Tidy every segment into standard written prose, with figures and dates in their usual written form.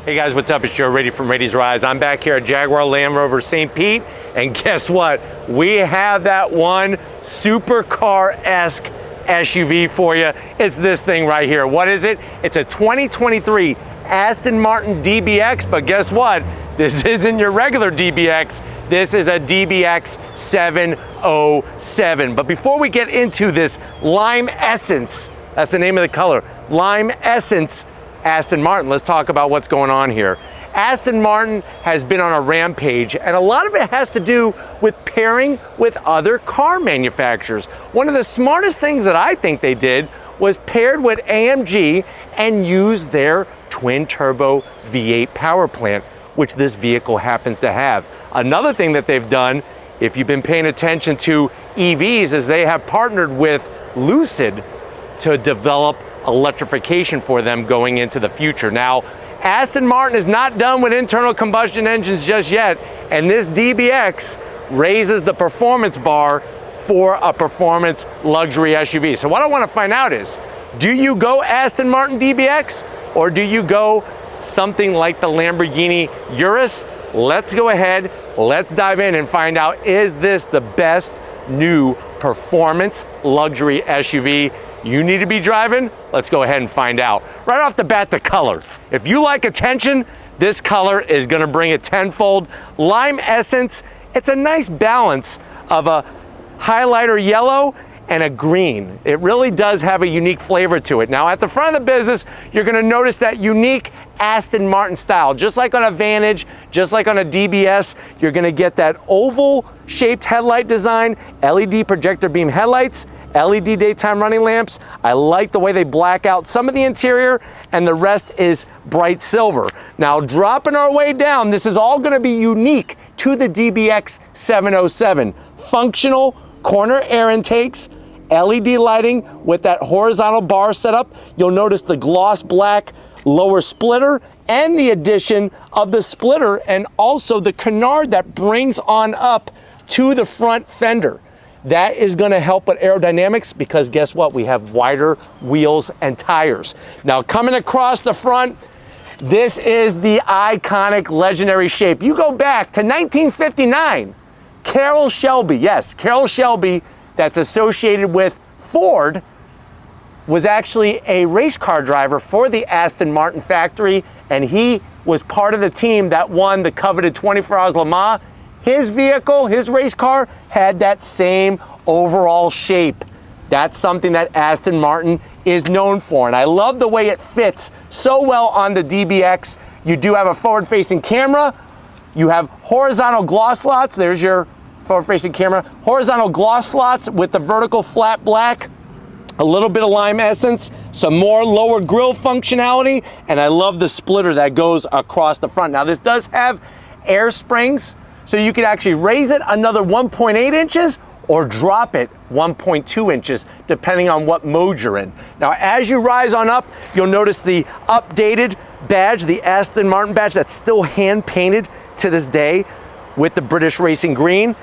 Hey guys, what's up? It's Joe Rady from Rady's Rides. I'm back here at Jaguar Land Rover St. Pete, and guess what? We have that one supercar-esque SUV for you. It's this thing right here. What is it? It's a 2023 Aston Martin DBX, but guess what? This isn't your regular DBX. This is a DBX 707. But before we get into this Lime Essence, that's the name of the color, Lime Essence Aston Martin, let's talk about what's going on here. Aston Martin has been on a rampage, and a lot of it has to do with pairing with other car manufacturers. One of the smartest things that I think they did was paired with AMG and used their twin-turbo V8 power plant, which this vehicle happens to have. Another thing that they've done, if you've been paying attention to EVs, is they have partnered with Lucid to develop electrification for them going into the future. Now, Aston Martin is not done with internal combustion engines just yet, and this DBX raises the performance bar for a performance luxury SUV. So what I want to find out is, do you go Aston Martin DBX or do you go something like the Lamborghini Urus? Let's go ahead, let's dive in and find out, is this the best new performance luxury SUV you need to be driving? Let's go ahead and find out. Right off the bat, the color. If you like attention, this color is gonna bring it tenfold. Lime Essence, it's a nice balance of a highlighter yellow and a green. It really does have a unique flavor to it. Now at the front of the business, you're gonna notice that unique Aston Martin style. Just like on a Vantage, just like on a DBS, you're gonna get that oval shaped headlight design, LED projector beam headlights, LED daytime running lamps. I like the way they black out some of the interior, and the rest is bright silver. Now dropping our way down, this is all gonna be unique to the DBX 707. Functional corner air intakes, LED lighting with that horizontal bar setup. You'll notice the gloss black lower splitter and the addition of the splitter and also the canard that brings on up to the front fender. That is going to help with aerodynamics because guess what? We have wider wheels and tires. Now coming across the front, this is the iconic legendary shape. You go back to 1959, Carroll Shelby, yes, Carroll Shelby, that's associated with Ford, was actually a race car driver for the Aston Martin factory, and he was part of the team that won the coveted 24 Hours Le Mans. His vehicle, his race car, had that same overall shape. That's something that Aston Martin is known for, and I love the way it fits so well on the DBX. You do have a forward-facing camera. You have horizontal gloss slots. There's your forward-facing camera. Horizontal gloss slots with the vertical flat black. A little bit of Lime Essence, some more lower grille functionality, and I love the splitter that goes across the front. Now this does have air springs, so you can actually raise it another 1.8 inches or drop it 1.2 inches, depending on what mode you're in. Now, as you rise on up, you'll notice the updated badge, the Aston Martin badge that's still hand painted to this day with the British Racing Green.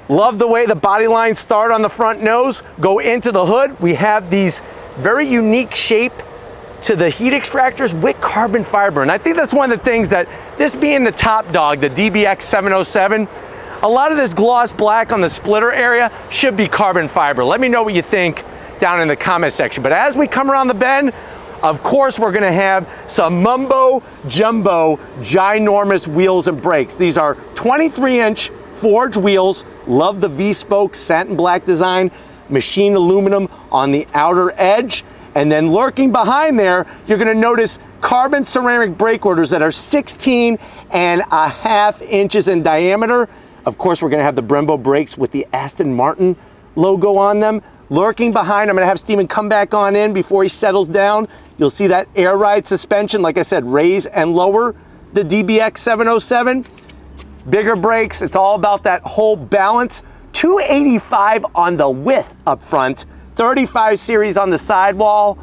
Love the way the body lines start on the front nose, go into the hood. We have these very unique shape to the heat extractors with carbon fiber. And I think that's one of the things that, this being the top dog, the DBX 707, a lot of this gloss black on the splitter area should be carbon fiber. Let me know what you think down in the comment section. But as we come around the bend, of course, we're gonna have some mumbo jumbo ginormous wheels and brakes. These are 23-inch forged wheels. Love the V-spoke satin black design, machined aluminum on the outer edge. And then lurking behind there, you're gonna notice carbon ceramic brake rotors that are 16.5 inches in diameter. Of course, we're gonna have the Brembo brakes with the Aston Martin logo on them. Lurking behind, I'm gonna have Steven come back on in before he settles down. You'll see that air ride suspension, like I said, raise and lower the DBX 707. Bigger brakes, it's all about that whole balance. 285 on the width up front, 35 series on the sidewall.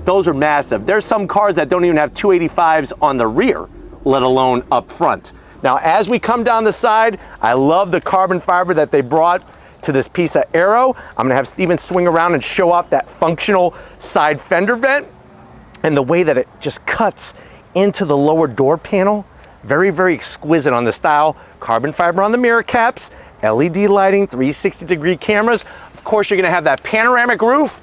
Those are massive. There's some cars that don't even have 285s on the rear, let alone up front. Now, as we come down the side, I love the carbon fiber that they brought to this piece of aero. I'm gonna have Steven swing around and show off that functional side fender vent and the way that it just cuts into the lower door panel. Very, very exquisite on the style. Carbon fiber on the mirror caps, LED lighting, 360-degree cameras. Of course, you're gonna have that panoramic roof,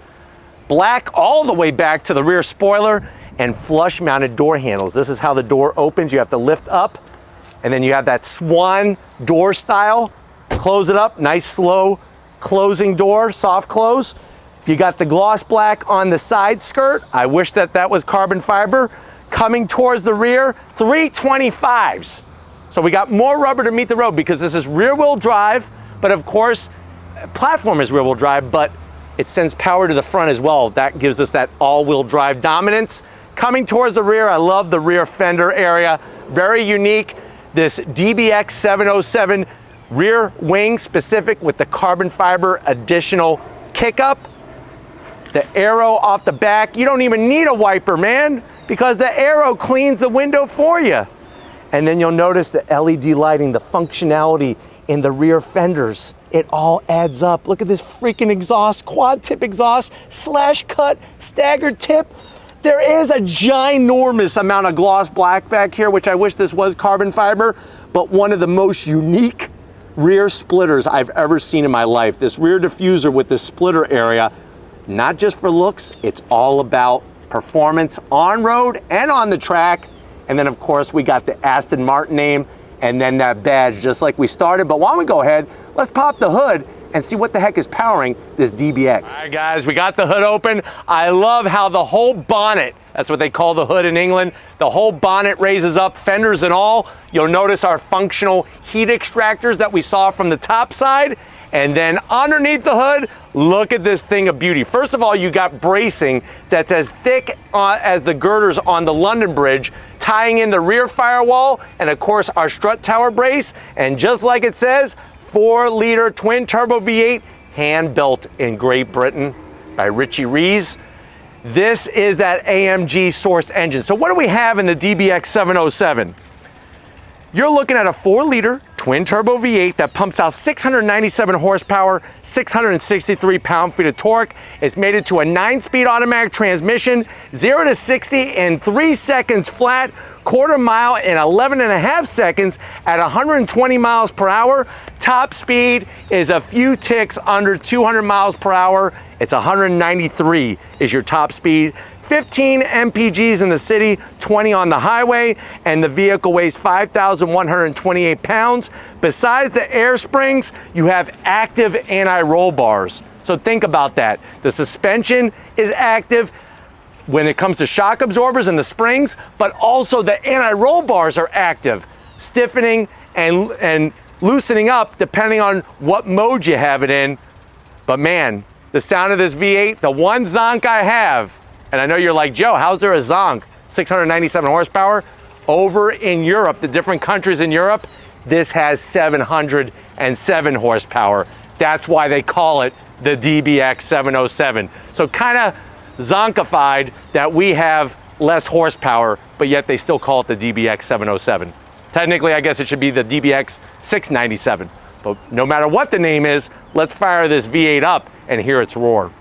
black all the way back to the rear spoiler, and flush mounted door handles. This is how the door opens. You have to lift up, and then you have that swan door style. Close it up, nice slow closing door, soft close. You got the gloss black on the side skirt. I wish that that was carbon fiber. Coming towards the rear, 325s. So we got more rubber to meet the road because this is rear wheel drive, but of course, platform is rear wheel drive, but it sends power to the front as well. That gives us that all wheel drive dominance. Coming towards the rear, I love the rear fender area. Very unique. This DBX 707 rear wing specific with the carbon fiber additional kick-up. The arrow off the back. You don't even need a wiper, man, because the arrow cleans the window for you. And then you'll notice the LED lighting, the functionality in the rear fenders. It all adds up. Look at this freaking exhaust, quad tip exhaust, slash cut, staggered tip. There is a ginormous amount of gloss black back here, which I wish this was carbon fiber, but one of the most unique rear splitters I've ever seen in my life. This rear diffuser with the splitter area, not just for looks, it's all about performance on road and on the track. And then of course we got the Aston Martin name and then that badge just like we started. But why don't we go ahead, let's pop the hood and see what the heck is powering this DBX. All right guys, we got the hood open. I love how the whole bonnet, that's what they call the hood in England, the whole bonnet raises up, fenders and all. You'll notice our functional heat extractors that we saw from the top side. And then underneath the hood, look at this thing of beauty. First of all, you got bracing that's as thick as the girders on the London Bridge, tying in the rear firewall, and of course our strut tower brace. And just like it says, 4-liter twin turbo V8, hand built in Great Britain by Richie Rees. This is that AMG sourced engine. So what do we have in the DBX 707? You're looking at a 4-liter twin turbo V8 that pumps out 697 horsepower, 663 pound-feet of torque. It's made it to a 9-speed automatic transmission, 0 to 60 in 3 seconds flat, quarter mile in 11.5 seconds at 120 miles per hour. Top speed is a few ticks under 200 miles per hour. It's 193 is your top speed. 15 mpgs in the city, 20 on the highway, and the vehicle weighs 5,128 pounds. Besides the air springs, you have active anti-roll bars. So think about that. The suspension is active when it comes to shock absorbers and the springs, but also the anti-roll bars are active, stiffening and loosening up depending on what mode you have it in. But man, the sound of this V8, the one zonk I have, and I know you're like, Joe, how's there a zonk? 697 horsepower. Over in Europe, the different countries in Europe, this has 707 horsepower. That's why they call it the DBX 707. So kind of zonkified that we have less horsepower, but yet they still call it the DBX 707. Technically, I guess it should be the DBX 697. But no matter what the name is, let's fire this V8 up and hear its roar.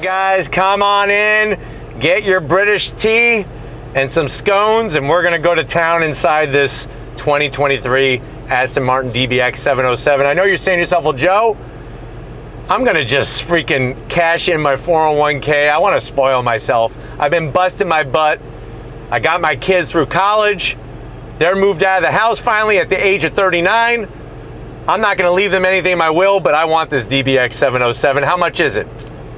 Guys, come on in, get your British tea and some scones, and we're gonna go to town inside this 2023 Aston Martin DBX 707. I know you're saying to yourself, well, Joe, I'm gonna just freaking cash in my 401k. I wanna spoil myself. I've been busting my butt. I got my kids through college. They're moved out of the house finally at the age of 39. I'm not gonna leave them anything I will, but I want this DBX 707. How much is it?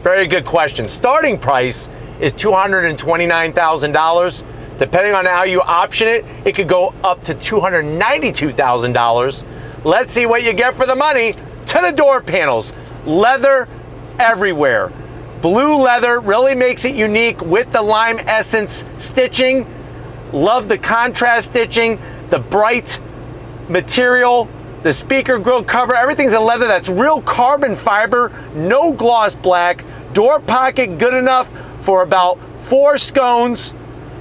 Very good question. Starting price is $229,000. Depending on how you option it, it could go up to $292,000. Let's see what you get for the money. To the door panels, leather everywhere. Blue leather really makes it unique with the lime essence stitching. Love the contrast stitching, the bright material, the speaker grill cover, everything's in leather. That's real carbon fiber, no gloss black. Door pocket good enough for about 4 scones,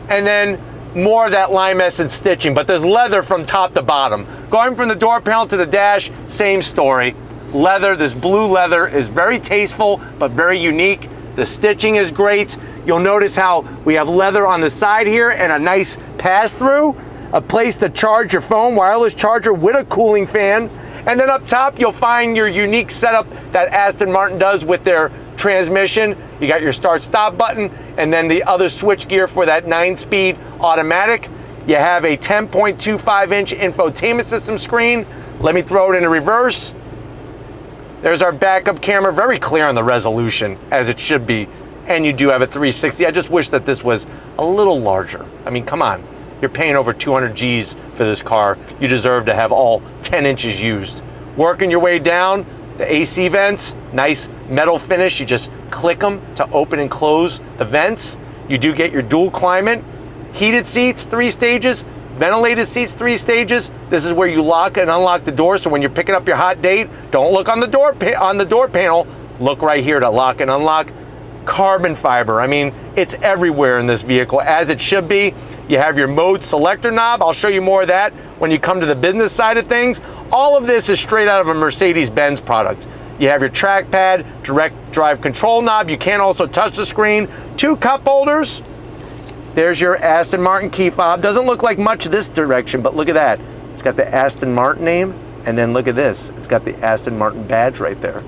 and then more of that lime essence stitching, but there's leather from top to bottom. Going from the door panel to the dash, same story. Leather, this blue leather is very tasteful, but very unique. The stitching is great. You'll notice how we have leather on the side here and a nice pass-through, a place to charge your phone, wireless charger with a cooling fan. And then up top, you'll find your unique setup that Aston Martin does with their transmission. You got your start-stop button, and then the other switch gear for that 9-speed automatic. You have a 10.25-inch infotainment system screen. Let me throw it into reverse. There's our backup camera, very clear on the resolution, as it should be. And you do have a 360. I just wish that this was a little larger. I mean, come on. You're paying over 200 G's for this car. You deserve to have all 10 inches used. Working your way down, the AC vents, nice metal finish. You just click them to open and close the vents. You do get your dual climate, heated seats, 3 stages, ventilated seats, 3 stages. This is where you lock and unlock the door. So when you're picking up your hot date, don't look on the door panel. Look right here to lock and unlock. Carbon fiber. I mean, it's everywhere in this vehicle, as it should be. You have your mode selector knob. I'll show you more of that when you come to the business side of things. All of this is straight out of a Mercedes-Benz product. You have your trackpad, direct drive control knob. You can also touch the screen. 2 cup holders. There's your Aston Martin key fob. Doesn't look like much this direction, but look at that. It's got the Aston Martin name, and then look at this. It's got the Aston Martin badge right there.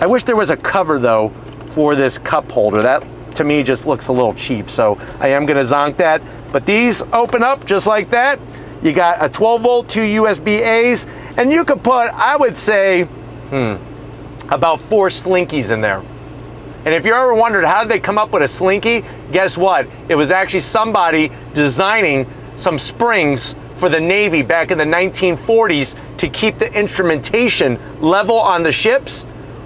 I wish there was a cover, though, for this cup holder. That, to me, just looks a little cheap, so I am gonna zonk that. But these open up just like that. You got a 12-volt, 2 USB-As, and you could put, I would say, about 4 Slinkies in there. And if you ever wondered how did they come up with a Slinky, guess what? It was actually somebody designing some springs for the Navy back in the 1940s to keep the instrumentation level on the ships.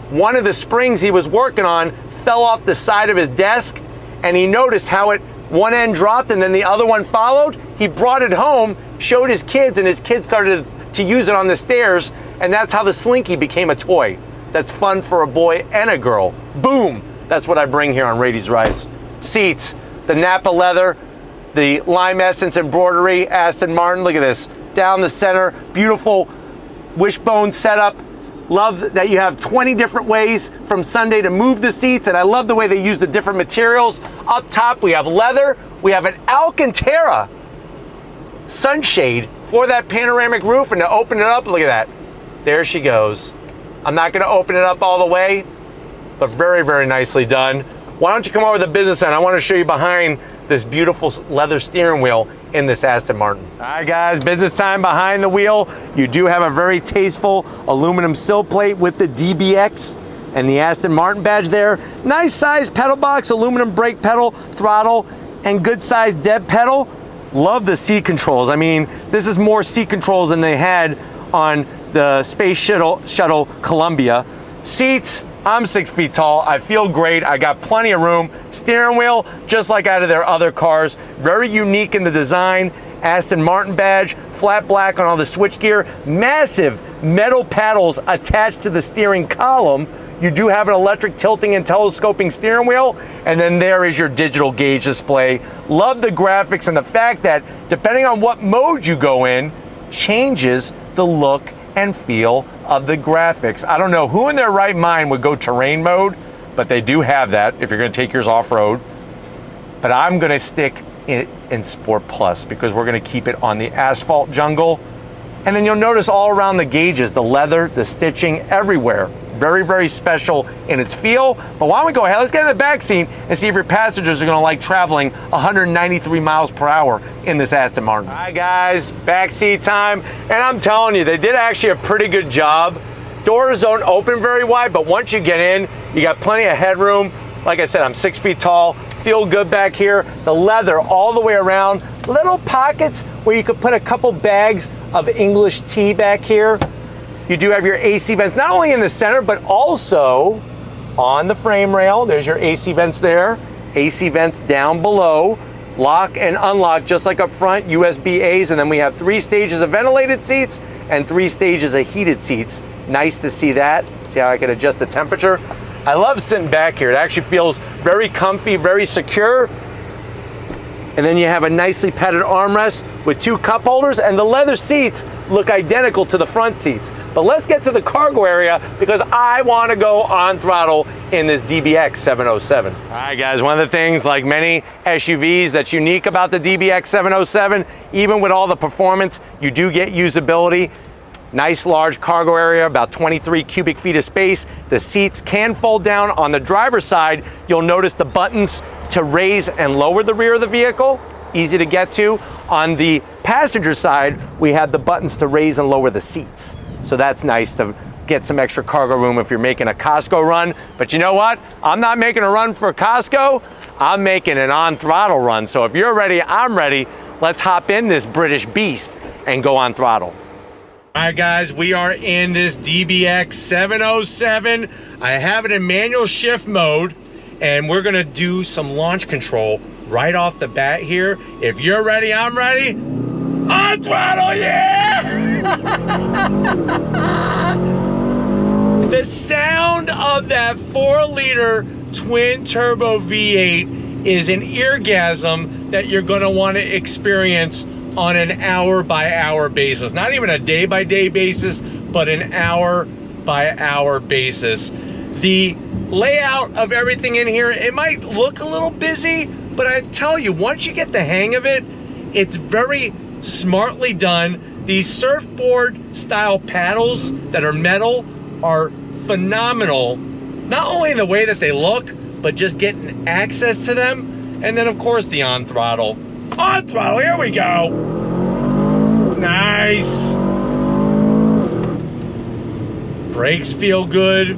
One of the springs he was working on fell off the side of his desk, and he noticed how one end dropped and then the other one followed. He brought it home, showed his kids, and his kids started to use it on the stairs, and that's how the Slinky became a toy. That's fun for a boy and a girl. Boom! That's what I bring here on Rady's Rides. Seats, the Napa leather, the lime essence embroidery, Aston Martin, look at this. Down the center, beautiful wishbone setup. Love that you have 20 different ways from Sunday to move the seats, and I love the way they use the different materials. Up top, we have leather. We have an Alcantara sunshade for that panoramic roof, and to open it up, look at that. There she goes. I'm not gonna open it up all the way, but very, very nicely done. Why don't you come over to the business end? I wanna show you behind this beautiful leather steering wheel in this Aston Martin. All right, guys, business time behind the wheel. You do have a very tasteful aluminum sill plate with the DBX and the Aston Martin badge there. Nice size pedal box, aluminum brake pedal, throttle, and good size dead pedal. Love the seat controls. I mean, this is more seat controls than they had on the Space Shuttle Columbia. Seats, I'm 6 feet tall. I feel great. I got plenty of room. Steering wheel, just like out of their other cars. Very unique in the design. Aston Martin badge, flat black on all the switchgear. Massive metal paddles attached to the steering column. You do have an electric tilting and telescoping steering wheel. And then there is your digital gauge display. Love the graphics and the fact that depending on what mode you go in, changes the look and feel of the graphics. I don't know who in their right mind would go terrain mode, but they do have that if you're gonna take yours off-road. But I'm gonna stick it in Sport Plus because we're gonna keep it on the asphalt jungle. And then you'll notice all around the gauges, the leather, the stitching everywhere. Very, very special in its feel. But why don't we go ahead, let's get in the back seat and see if your passengers are gonna like traveling 193 miles per hour in this Aston Martin. All right, guys, back seat time. And I'm telling you, they did actually a pretty good job. Doors don't open very wide, but once you get in, you got plenty of headroom. Like I said, I'm 6 feet tall, feel good back here. The leather all the way around. Little pockets where you could put a couple bags of English tea back here. You do have your AC vents, not only in the center, but also on the frame rail. There's your AC vents there. AC vents down below. Lock and unlock just like up front, USB A's, and then we have 3 stages of ventilated seats and 3 stages of heated seats. Nice to see that. See how I can adjust the temperature? I love sitting back here. It actually feels very comfy, very secure. And then you have a nicely padded armrest with 2 cup holders, and the leather seats look identical to the front seats. But let's get to the cargo area because I want to go on throttle in this DBX 707. All right, guys, one of the things, like many SUVs, that's unique about the DBX 707, even with all the performance, you do get usability. Nice large cargo area, about 23 cubic feet of space. The seats can fold down. On the driver's side, you'll notice the buttons to raise and lower the rear of the vehicle, easy to get to. On the passenger side, we have the buttons to raise and lower the seats. So that's nice to get some extra cargo room if you're making a Costco run. But you know what? I'm not making a run for Costco. I'm making an on throttle run. So if you're ready, I'm ready. Let's hop in this British beast and go on throttle. All right, guys, we are in this DBX 707. I have it in manual shift mode, and we're gonna do some launch control right off the bat here. If you're ready, I'm ready. On throttle, yeah! The sound of that 4-liter twin turbo V8 is an eargasm that you're gonna wanna experience on an hour-by-hour basis. Not even a day-by-day basis, but an hour-by-hour basis. The layout of everything in here, it might look a little busy, but I tell you, once you get the hang of it, it's very smartly done. These surfboard-style paddles that are metal are phenomenal, not only in the way that they look, but just getting access to them. And then, of course, the on throttle. On throttle, here we go. Nice. Brakes feel good.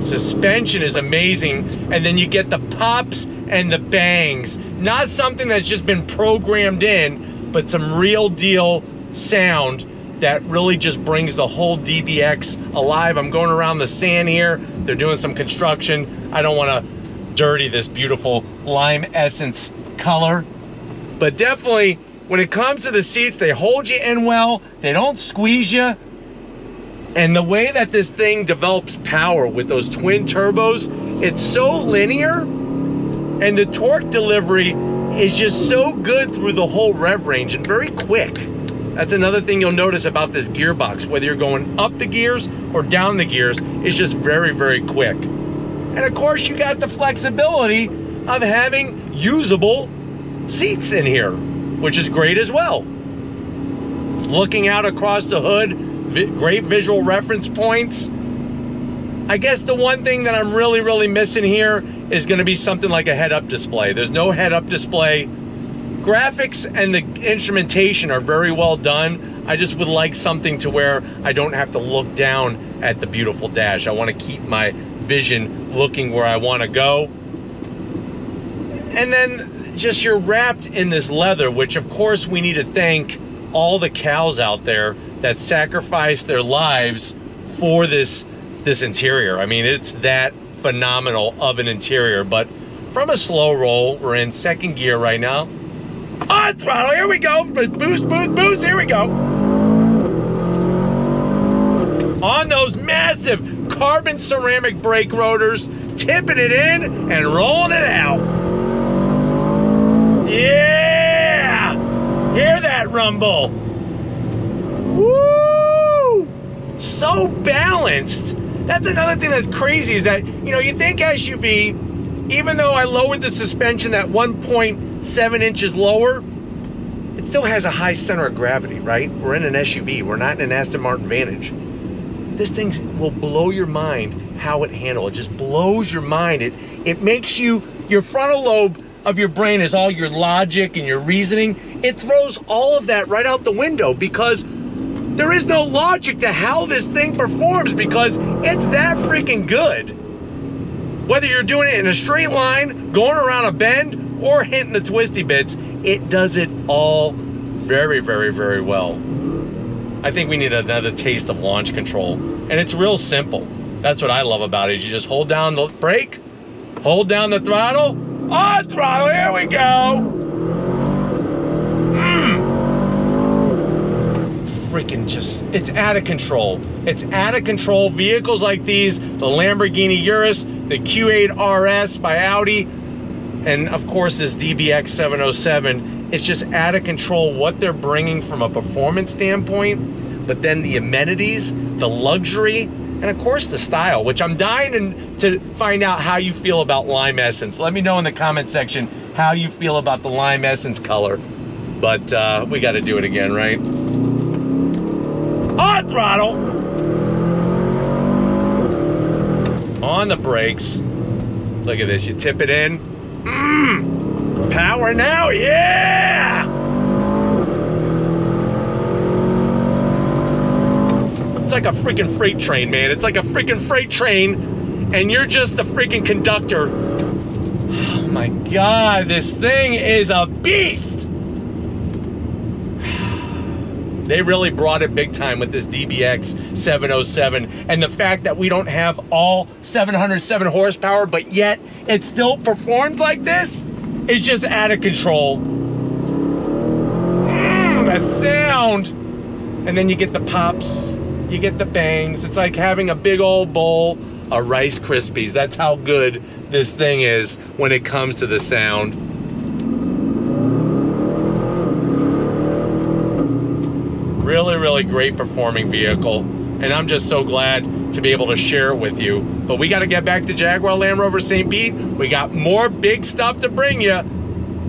Suspension is amazing. And then you get the pops and the bangs. Not something that's just been programmed in, but some real deal sound that really just brings the whole DBX alive. I'm going around the sand here. They're doing some construction. I don't want to dirty this beautiful lime essence color. But definitely, when it comes to the seats, they hold you in well. They don't squeeze you. And the way that this thing develops power with those twin turbos, it's so linear. And the torque delivery is just so good through the whole rev range and very quick. That's another thing you'll notice about this gearbox. Whether you're going up the gears or down the gears, it's just very, very quick. And of course, you got the flexibility of having usable seats in here, which is great as well. Looking out across the hood, great visual reference points. I guess the one thing that I'm really missing here is going to be something like a head-up display. There's no head-up display. Graphics and the instrumentation are very well done. I just would like something to where I don't have to look down at the beautiful dash. I want to keep my vision looking where I want to go. And then just you're wrapped in this leather, which of course we need to thank all the cows out there that sacrifice their lives for this interior. I mean, it's that phenomenal of an interior. But from a slow roll, we're in second gear right now. On throttle, here we go. Boost, here we go. On those massive carbon ceramic brake rotors, tipping it in and rolling it out. Yeah! Hear that rumble. Woo! So balanced. That's another thing that's crazy is that, you know, you think SUV, even though I lowered the suspension at 1.7 inches lower, it still has a high center of gravity, right? We're in an SUV, we're not in an Aston Martin Vantage. This thing will blow your mind how it handles. It just blows your mind. It makes you, your frontal lobe of your brain is all your logic and your reasoning. It throws all of that right out the window because there is no logic to how this thing performs because it's that freaking good. Whether you're doing it in a straight line, going around a bend, or hitting the twisty bits, it does it all very well. I think we need another taste of launch control. And it's real simple. That's what I love about it, is you just hold down the brake, hold down the throttle, on throttle, here we go. Freaking just, it's out of control. It's out of control. Vehicles like these, the Lamborghini Urus, the Q8 RS by Audi, and of course this DBX 707, it's just out of control what they're bringing from a performance standpoint, but then the amenities, the luxury, and of course the style, which I'm dying to find out how you feel about Lime Essence. Let me know in the comment section how you feel about the Lime Essence color. But we gotta do it again, right? On throttle, on the brakes. Look at this, you tip it in. Power now, yeah! It's like a freaking freight train, man. It's like a freaking freight train, and you're just the freaking conductor. Oh my God, this thing is a beast! They really brought it big time with this DBX 707, and the fact that we don't have all 707 horsepower, but yet it still performs like this is just out of control. That sound! And then you get the pops, you get the bangs. It's like having a big old bowl of Rice Krispies. That's how good this thing is when it comes to the sound. Really, really great performing vehicle, and I'm just so glad to be able to share it with you. But we got to get back to Jaguar Land Rover St. Pete. We got more big stuff to bring you,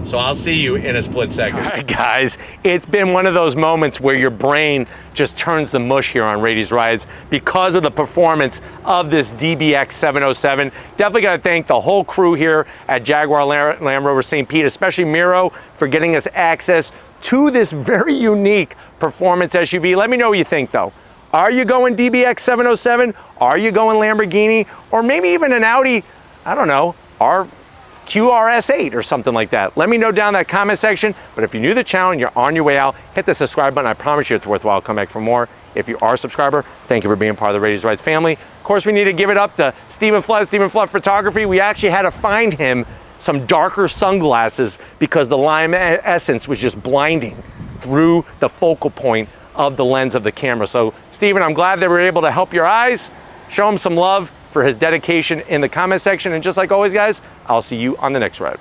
so I'll see you in a split second. All right, guys, it's been one of those moments where your brain just turns to mush here on Rady's Rides because of the performance of this DBX 707. Definitely got to thank the whole crew here at Jaguar Land Rover St. Pete, especially Miro, for getting us access to this very unique performance SUV. Let me know what you think though. Are you going DBX 707? Are you going Lamborghini? Or maybe even an Audi, I don't know, QRS8 or something like that. Let me know down in that comment section. But if you're new to the channel and you're on your way out, hit the subscribe button. I promise you it's worthwhile. Come back for more. If you are a subscriber, thank you for being part of the Rady's Rides family. Of course, we need to give it up to Stephen Flood Photography. We actually had to find him some darker sunglasses because the Lime Essence was just blinding through the focal point of the lens of the camera. So Stephen, I'm glad they were able to help your eyes. Show him some love for his dedication in the comment section. And just like always, guys, I'll see you on the next ride.